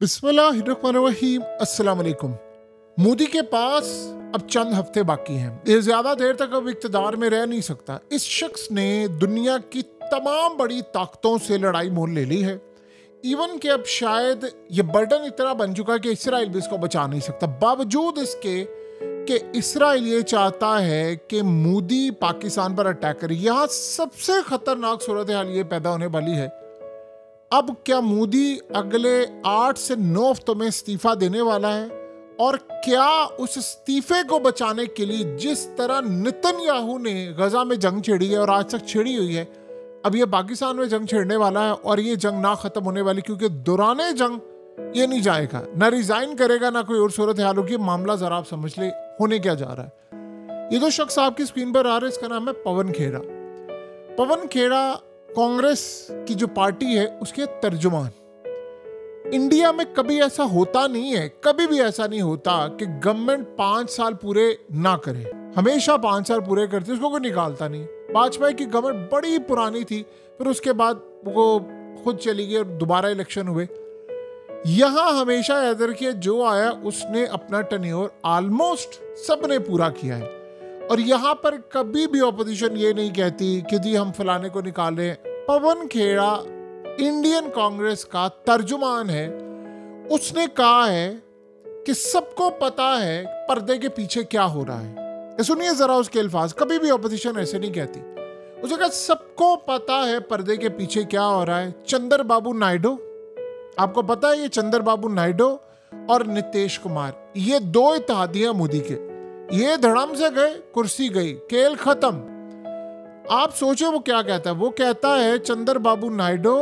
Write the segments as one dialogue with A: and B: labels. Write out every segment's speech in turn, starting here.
A: बिस्मिल्लाहिर्रहमानिर्रहीम। अस्सलाम वालेकुम। मोदी के पास अब चंद हफ्ते बाकी हैं। ये ज्यादा देर तक अब इक्तदार में रह नहीं सकता। इस शख्स ने दुनिया की तमाम बड़ी ताकतों से लड़ाई मोल ले ली है। इवन कि अब शायद ये बर्डन इतना बन चुका है कि इसराइल भी इसको बचा नहीं सकता। बावजूद इसके कि इसराइल ये चाहता है कि मोदी पाकिस्तान पर अटैक करे। यहाँ सबसे खतरनाक सूरत हाल ये पैदा होने वाली है, अब क्या मोदी अगले 8 से 9 हफ्तों में इस्तीफा देने वाला है? और क्या उस इस्तीफे को बचाने के लिए जिस तरह नेतन्याहू ने गजा में जंग छेड़ी है और आज तक छेड़ी हुई है, अब ये पाकिस्तान में जंग छेड़ने वाला है और ये जंग ना खत्म होने वाली, क्योंकि दौराने जंग ये नहीं जाएगा, ना रिजाइन करेगा, ना कोई और सूरत हाल होगी। मामला जरा आप समझ ले होने क्या जा रहा है। ये जो शख्स आपकी स्क्रीन पर आ रहा है, इसका नाम है पवन खेड़ा। पवन खेड़ा कांग्रेस की जो पार्टी है उसके तर्जुमान। इंडिया में कभी ऐसा होता नहीं है, कभी भी ऐसा नहीं होता कि गवर्नमेंट 5 साल पूरे ना करे, हमेशा 5 साल पूरे करती है, उसको कोई निकालता नहीं। वाजपेयी की गवर्नमेंट बड़ी पुरानी थी, फिर उसके बाद वो खुद चली गई और दोबारा इलेक्शन हुए। यहां हमेशा याद रखिए, जो आया उसने अपना टेन्योर ऑलमोस्ट सबने पूरा किया है। और यहाँ पर कभी भी ऑपोजिशन ये नहीं कहती कि जी हम फलाने को निकालें। पवन खेड़ा इंडियन कांग्रेस का तर्जुमान है। उसने कहा है कि सबको पता है पर्दे के पीछे क्या हो रहा है। सुनिए जरा उसके अल्फाज, कभी भी ऑपोजिशन ऐसे नहीं कहती। उसने कहा सबको पता है पर्दे के पीछे क्या हो रहा है। चंद्रबाबू नायडू, आपको पता है ये चंद्रबाबू नायडू और नीतीश कुमार, ये 2 इत्तेहादियां मोदी के, ये धड़म से गए, कुर्सी गई, खेल खत्म। आप सोचे वो क्या कहता है? वो कहता है चंद्रबाबू नायडू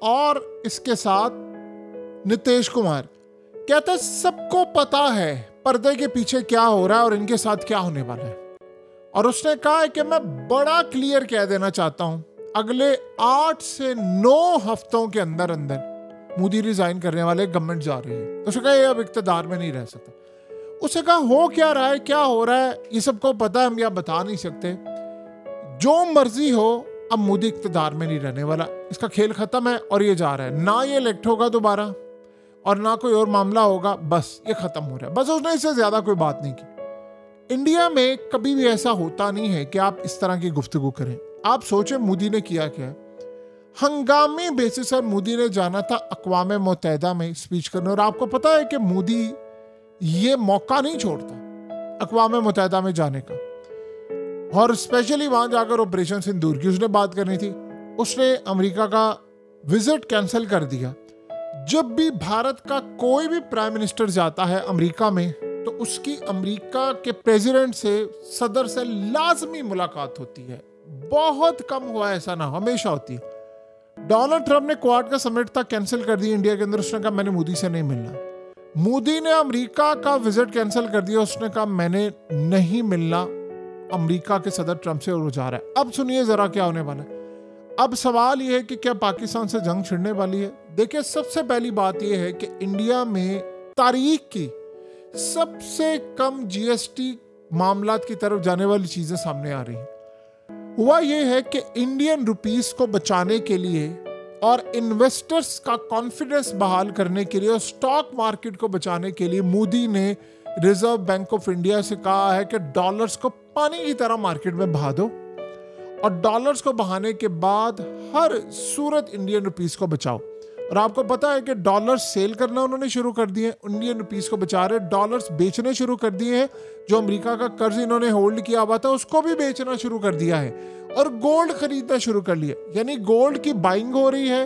A: और इसके साथ नीतीश कुमार, कहता है सबको पता है पर्दे के पीछे क्या हो रहा है और इनके साथ क्या होने वाला है। और उसने कहा है कि मैं बड़ा क्लियर कह देना चाहता हूं, अगले 8 से 9 हफ्तों के अंदर अंदर मोदी रिजाइन करने वाले, गवर्नमेंट जा रही है। तो उसने कहा ये अब इक्तदार में नहीं रह सकता। उसे कहा हो क्या रहा है, क्या हो रहा है, ये सबको पता है, हम यह बता नहीं सकते। जो मर्जी हो, अब मोदी इक्तदार में नहीं रहने वाला, इसका खेल खत्म है और ये जा रहा है। ना ये इलेक्ट होगा दोबारा और ना कोई और मामला होगा, बस ये खत्म हो रहा है। बस उसने इससे ज्यादा कोई बात नहीं की। इंडिया में कभी भी ऐसा होता नहीं है कि आप इस तरह की गुफ्तगू करें। आप सोचे मोदी ने किया क्या? हंगामी बेसिस पर मोदी ने जाना था अक़वाम मुत्तहिदा में स्पीच करने, और आपको पता है कि मोदी ये मौका नहीं छोड़ता अक़वाम मुत्तहिदा में जाने का। और स्पेशली वहां जाकर ऑपरेशन सिंदूर की उसने बात करनी थी। उसने अमेरिका का विजिट कैंसिल कर दिया। जब भी भारत का कोई भी प्राइम मिनिस्टर जाता है अमेरिका में, तो उसकी अमेरिका के प्रेसिडेंट से, सदर से लाजमी मुलाकात होती है। बहुत कम हुआ ऐसा ना, हमेशा होती है। डोनाल्ड ट्रंप ने क्वाड का समिट था, कैंसिल कर दिया इंडिया के अंदर। उसने कहा मैंने मोदी से नहीं मिलना। मोदी ने अमेरिका का विजिट कैंसिल कर दिया, उसने कहा मैंने नहीं मिलना अमेरिका के सदर ट्रंप से, और वो जा रहा है। अब सुनिए जरा क्या होने वाला है। अब सवाल यह है कि क्या पाकिस्तान से जंग छिड़ने वाली है? देखिए, सबसे पहली बात यह है कि इंडिया में तारीख की सबसे कम जीएसटी मामलात की तरफ जाने वाली चीजें सामने आ रही हैं। हुआ यह है कि इंडियन रुपीस को बचाने के लिए और इन्वेस्टर्स का कॉन्फिडेंस बहाल करने के लिए और स्टॉक मार्केट को बचाने के लिए मोदी ने रिजर्व बैंक ऑफ इंडिया से कहा है कि डॉलर्स को पानी की तरह मार्केट में बहा दो, और डॉलर्स को बहाने के बाद हर सूरत इंडियन रुपीस को बचाओ। और आपको पता है कि डॉलर्स सेल करना उन्होंने शुरू कर दिए, इंडियन रुपीस को बचा रहे। डॉलर्स बेचने शुरू कर दिए हैं। जो अमेरिका का कर्ज इन्होंने होल्ड किया हुआ था उसको भी बेचना शुरू कर दिया है, और गोल्ड खरीदना शुरू कर लिया। यानी गोल्ड की बाइंग हो रही है,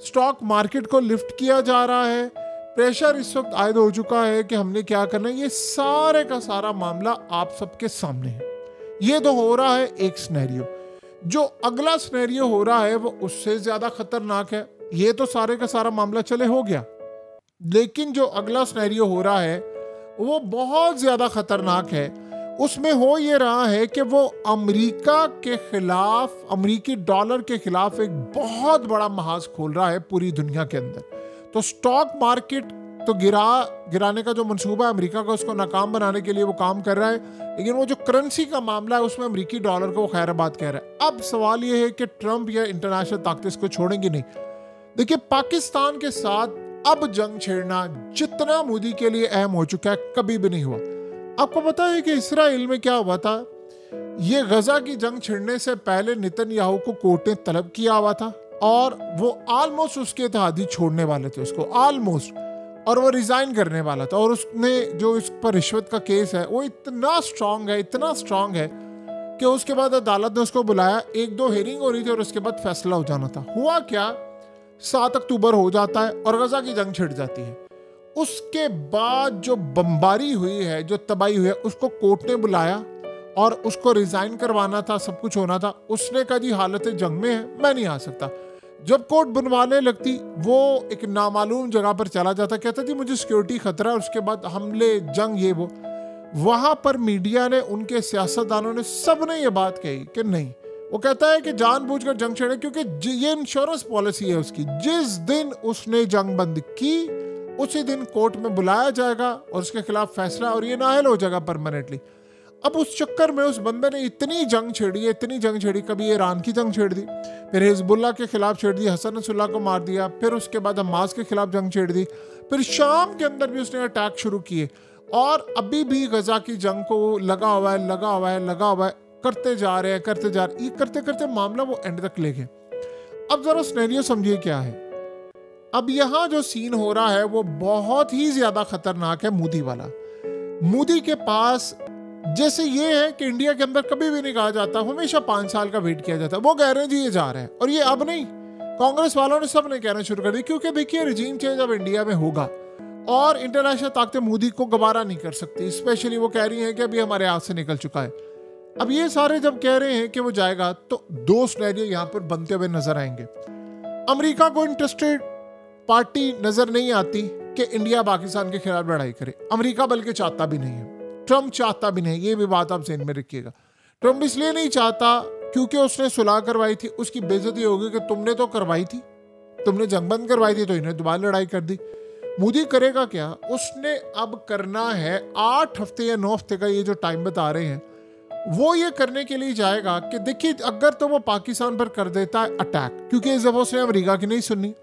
A: स्टॉक मार्केट को लिफ्ट किया जा रहा है। प्रेशर इस वक्त आयद हो चुका है कि हमने क्या करना है। ये सारे का सारा मामला आप सबके सामने है। ये तो हो रहा है एक सिनेरियो। जो अगला सिनेरियो हो रहा है वो उससे ज्यादा खतरनाक है। ये तो सारे का सारा मामला चले हो गया, लेकिन जो अगला सिनेरियो हो रहा है वो बहुत ज्यादा खतरनाक है। उसमें हो ये रहा है कि वो अमेरिका के खिलाफ, अमेरिकी डॉलर के खिलाफ एक बहुत बड़ा महाज खोल रहा है पूरी दुनिया के अंदर। तो स्टॉक मार्केट तो गिराने का जो मंसूबा है अमेरिका का, उसको नाकाम बनाने के लिए वो काम कर रहा है, लेकिन वो जो करेंसी का मामला है उसमें अमेरिकी डॉलर को खैराबाद कह रहा है। अब सवाल ये है कि ट्रंप या इंटरनेशनल ताकतें इसको छोड़ेंगी नहीं। देखिए, पाकिस्तान के साथ अब जंग छेड़ना जितना मोदी के लिए अहम हो चुका है कभी भी नहीं हुआ। आपको पता है कि इसराइल में क्या हुआ था? ये गजा की जंग छिड़ने से पहले नेतन्याहू को कोर्ट ने तलब किया हुआ था और वो ऑलमोस्ट उसके इत्तेहादी छोड़ने वाले थे उसको, ऑलमोस्ट, और वो रिजाइन करने वाला था। और उसने जो इस पर रिश्वत का केस है वो इतना स्ट्रांग है, इतना स्ट्रांग है कि उसके बाद अदालत ने उसको बुलाया, 1-2 हेयरिंग हो रही थी और उसके बाद फैसला हो जाना था। हुआ क्या, 7 अक्टूबर हो जाता है और गजा की जंग छिड़ जाती है। उसके बाद जो बमबारी हुई है, जो तबाही हुई है, उसको कोर्ट ने बुलाया और उसको रिजाइन करवाना था, सब कुछ होना था। उसने कहा जी हालत जंग में है, मैं नहीं आ सकता। जब कोर्ट बनवाने लगती वो एक नामालूम जगह पर चला जाता, कहता जी मुझे सिक्योरिटी खतरा है, उसके बाद हमले, जंग, ये वो। वहां पर मीडिया ने, उनके सियासतदानों ने, सब ने ये बात कही कि नहीं, वो कहता है कि जानबूझकर जंग छेड़े क्योंकि ये इंश्योरेंस पॉलिसी है उसकी। जिस दिन उसने जंग बंद की उसी दिन कोर्ट में बुलाया जाएगा और उसके खिलाफ फैसला, और ये नाअहल हो जाएगा परमानेंटली। अब उस चक्कर में उस बंदे ने इतनी जंग छेड़ी, इतनी जंग छेड़ी, कभी ईरान की जंग छेड़ दी, फिर हिजबुल्लाह के खिलाफ छेड़ दी, हसन नसरुल्लाह को मार दिया, फिर उसके बाद हमास के खिलाफ जंग छेड़ दी, फिर शाम के अंदर भी उसने अटैक शुरू किए, और अभी भी गजा की जंग को लगा हुआ है, लगा हुआ है, लगा हुआ है, करते जा रहे हैं, करते जा रहे हैं। ये करते करते मामला वो एंड तक ले गए। अब जरा सिनेरियो समझिए क्या है। अब यहाँ जो सीन हो रहा है वो बहुत ही ज्यादा खतरनाक है, मोदी वाला। मोदी के पास जैसे ये है कि इंडिया के अंदर कभी भी नहीं कहा जाता, हमेशा 5 साल का वेट किया जाता है। वो कह रहे हैं जी ये जा रहे हैं, और ये अब नहीं, कांग्रेस वालों ने सब ने कहना शुरू कर दी, क्योंकि देखिए रिजीम चेंज अब इंडिया में होगा और इंटरनेशनल ताकतें मोदी को गवारा नहीं कर सकती। स्पेशली वो कह रही हैं कि अभी हमारे हाथ से निकल चुका है। अब ये सारे जब कह रहे हैं कि वो जाएगा, तो 2 सिनेरियो यहाँ पर बनते हुए नजर आएंगे। अमेरिका को इंटरेस्टेड पार्टी नजर नहीं आती कि इंडिया पाकिस्तान के खिलाफ लड़ाई करे। अमेरिका बल्कि चाहता भी नहीं है, ट्रम्प चाहता भी नहीं, ये भी बात आप ज़हन में रखिएगा। ट्रम्प इसलिए नहीं चाहता क्योंकि उसने सुलह करवाई थी, उसकी बेइज्जती होगी कि तुमने तो करवाई थी, तुमने जंग बंद करवाई थी, तो इन्हें दोबारा लड़ाई कर दी। मोदी करेगा क्या? उसने अब करना है 8 हफ्ते या 9 हफ्ते का ये जो टाइम बता रहे हैं, वो ये करने के लिए जाएगा कि देखिए अगर तो वो पाकिस्तान पर कर देता है अटैक, क्योंकि इस दफा उसने अमेरिका की नहीं सुननी,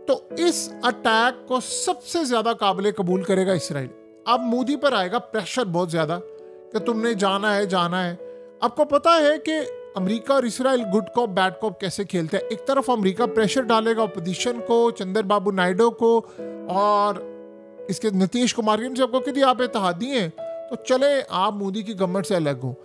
A: तो इस अटैक को सबसे ज्यादा काबिल कबूल करेगा इसराइल। अब मोदी पर आएगा प्रेशर बहुत ज्यादा कि तुमने जाना है, जाना है। आपको पता है कि अमेरिका और Israel good cop bad cop कैसे खेलते हैं। एक तरफ अमेरिका प्रेशर डालेगा अपोजिशन को, चंद्रबाबू नायडू को और इसके नीतीश कुमार के, सबको कि आप इत्तेहादी हैं तो चले आप मोदी की गवर्नमेंट से अलग हो।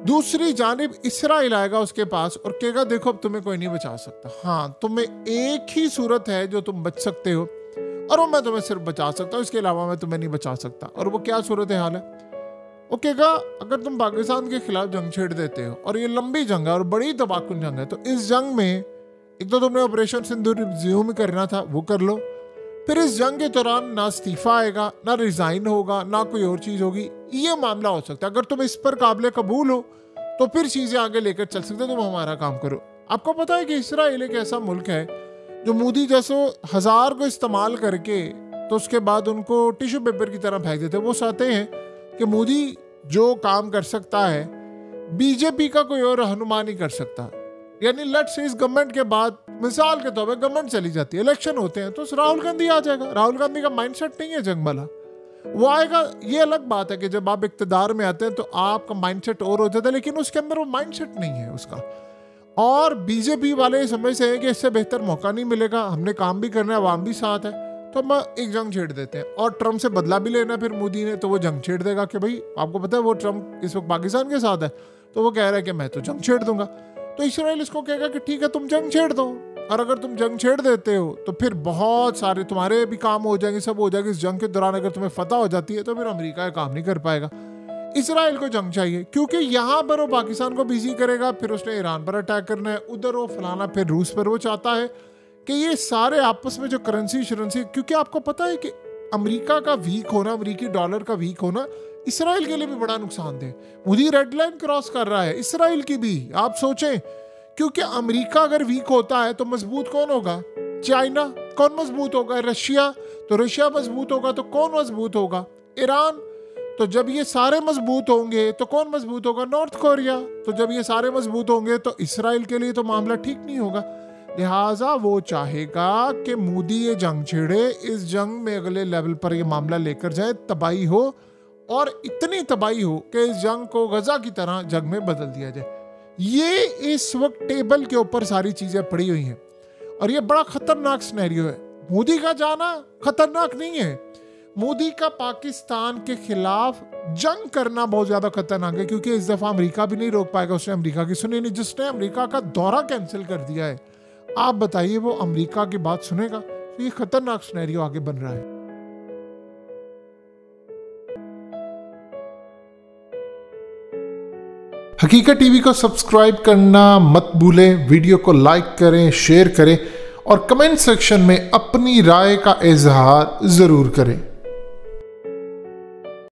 A: दूसरी जानिब इसराइल आएगा उसके पास और कहेगा देखो अब तुम्हें कोई नहीं बचा सकता, हाँ तुम्हें एक ही सूरत है जो तुम बच सकते हो और वो मैं तुम्हें सिर्फ बचा सकता हूँ, इसके अलावा मैं तुम्हें नहीं बचा सकता। और वो क्या सूरत हाल है? वो कहेगा अगर तुम पाकिस्तान के खिलाफ जंग छेड़ देते हो और ये लंबी जंग है और बड़ी तबाहकुन जंग है, तो इस जंग में एक तो तुमने ऑपरेशन सिंदूर रिज्यूम करना था, वो कर लो। फिर इस जंग के दौरान ना इस्तीफा आएगा, ना रिजाइन होगा, ना कोई और चीज होगी। ये मामला हो सकता है। अगर तुम इस पर काबिल कबूल हो तो फिर चीजें आगे लेकर चल सकते, तुम हमारा काम करो। आपको पता है कि इसराइल एक ऐसा मुल्क है जो मोदी जैसे 1000 को इस्तेमाल करके तो उसके बाद उनको टिश्यू पेपर की तरह फेंक देते। वो चाहते हैं कि मोदी जो काम कर सकता है बीजेपी का कोई और रहनुमा नहीं कर सकता। यानी लेट्स से इस गवर्नमेंट के बाद मिसाल के तौर पर गवर्नमेंट चली जाती है, इलेक्शन होते हैं, तो राहुल गांधी आ जाएगा। राहुल गांधी का माइंडसेट नहीं है जंग वाला, वो आएगा। ये अलग बात है कि जब आप इक्तदार में आते हैं तो आपका माइंडसेट और हो जाता है, लेकिन उसके अंदर वो माइंडसेट नहीं है उसका। और बीजेपी वाले समझते हैं कि इससे बेहतर मौका नहीं मिलेगा, हमने काम भी करना है, आवाम भी साथ है, तो हम एक जंग छेड़ देते हैं। और ट्रम्प से बदला भी लेना फिर मोदी ने, तो वो जंग छेड़ देगा कि भाई आपको पता है वो ट्रम्प इस वक्त पाकिस्तान के साथ है, तो वो कह रहा है कि मैं तो जंग छेड़ दूंगा। तो इसराइल इसको कहेगा कि ठीक है तुम जंग छेड़ दो, और अगर तुम जंग छेड़ देते हो तो फिर बहुत सारे तुम्हारे भी काम हो जाएंगे, सब हो जाएगा। इस जंग के दौरान अगर तुम्हें फतह हो जाती है तो फिर अमेरिका का काम नहीं कर पाएगा। इसराइल को जंग चाहिए क्योंकि यहाँ पर वो पाकिस्तान को बिजी करेगा, फिर उसने ईरान पर अटैक करना है, उधर वो फलाना, फिर रूस पर। वो चाहता है कि ये सारे आपस में जो करेंसी शरेंसी, क्योंकि आपको पता है कि अमेरिका का वीक होना, अमेरिकी डॉलर का वीक होना इसराइल के लिए भी बड़ा नुकसानदेह। मोदी रेड लाइन क्रॉस कर रहा है इसराइल की भी, आप सोचें। क्योंकि अमेरिका अगर वीक होता है तो मजबूत कौन होगा? चाइना। कौन मजबूत होगा? रशिया। तो रशिया मजबूत होगा तो कौन मजबूत होगा? ईरान। तो जब ये सारे मजबूत होंगे तो कौन मजबूत होगा? North Korea. तो जब ये सारे मजबूत होंगे तो इसराइल के लिए तो मामला ठीक नहीं होगा। लिहाजा वो चाहेगा कि मोदी ये जंग छेड़े, इस जंग में अगले लेवल पर ये मामला लेकर जाए, तबाही हो और इतनी तबाही हो कि इस जंग को गजा की तरह जंग में बदल दिया जाए। ये इस वक्त टेबल के ऊपर सारी चीजें पड़ी हुई हैं और ये बड़ा खतरनाक सिनेरियो है। मोदी का जाना खतरनाक नहीं है, मोदी का पाकिस्तान के खिलाफ जंग करना बहुत ज्यादा खतरनाक है, क्योंकि इस दफा अमेरिका भी नहीं रोक पाएगा। उसने अमेरिका की सुनी नहीं, जिसने अमेरिका का दौरा कैंसिल कर दिया है। आप बताइए वो अमेरिका की बात सुनेगा? तो ये खतरनाक सिनेरियो आगे बन रहा है। हकीकत टीवी को सब्सक्राइब करना मत भूलें, वीडियो को लाइक करें, शेयर करें और कमेंट सेक्शन में अपनी राय का इजहार जरूर करें।